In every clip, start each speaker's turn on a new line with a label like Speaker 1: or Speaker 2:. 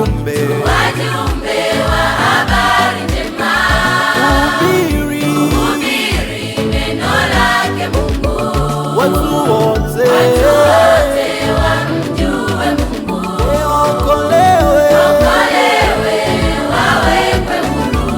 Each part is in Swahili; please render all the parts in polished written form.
Speaker 1: wajumbe
Speaker 2: wa habari njema,
Speaker 1: kuhubiri
Speaker 2: neno lake Mungu,
Speaker 1: watu wote
Speaker 2: wamjue Mungu,
Speaker 1: waokolewe,
Speaker 2: wawekwe huru.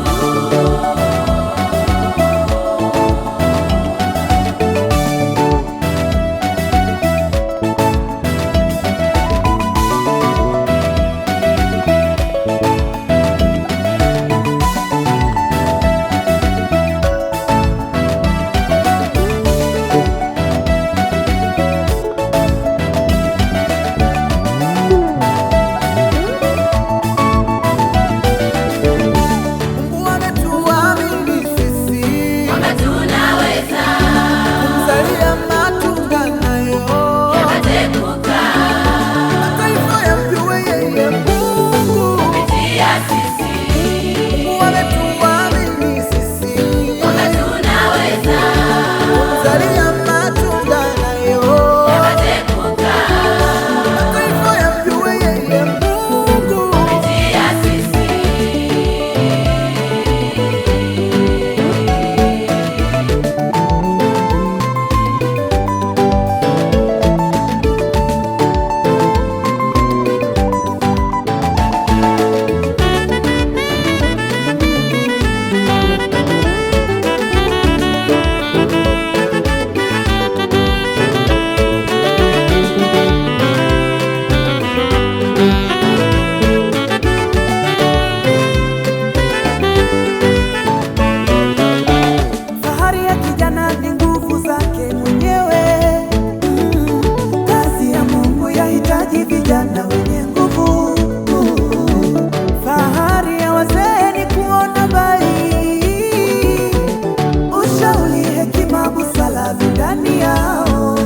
Speaker 1: Mungu ametuamini sisi
Speaker 2: Kwamba tunaweza
Speaker 1: kumzalia matunda nayo
Speaker 2: yakateguka
Speaker 1: mataifa yamjue yeye Mungu.
Speaker 2: kupitia sisi.
Speaker 1: Mungu ametuamini sisi
Speaker 2: Kwamba tunaweza
Speaker 1: kumzalia matunda nayo
Speaker 2: yakateguka
Speaker 1: mataifa yamjue yeye Mungu.
Speaker 2: kupitia sisi.
Speaker 3: Fahari ya kijana ni nguvu zake mwenyewe. Kazi ya Mungu yahitaji vijana wenye nguvu. Fahari ya wazee ni kuona mbali, ushauri, hekima, busara ndani yao.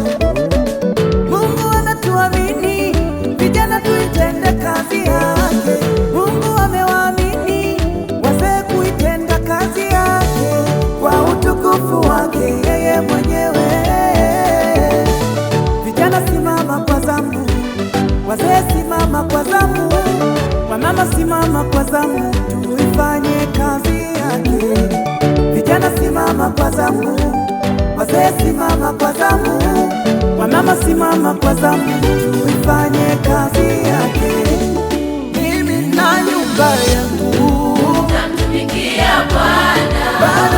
Speaker 3: Mungu anatuamini vijana tuitende kazi yake. Mungu amewaamini wazee kuitenda kazi yake kwa utukufu wake yeye mwenyewe. Vijana simama kwa zamu, wazee simama kwa zamu, wamama simama kwa zamu, tuifanye kazi yake. Vijana simama kwa zamu, wazee simama kwa zamu, wamama simama kwa zamu, tuifanye kazi yake.
Speaker 1: Mimi na nyumba yangu
Speaker 2: Tamtumikia Bwana.
Speaker 1: Bwana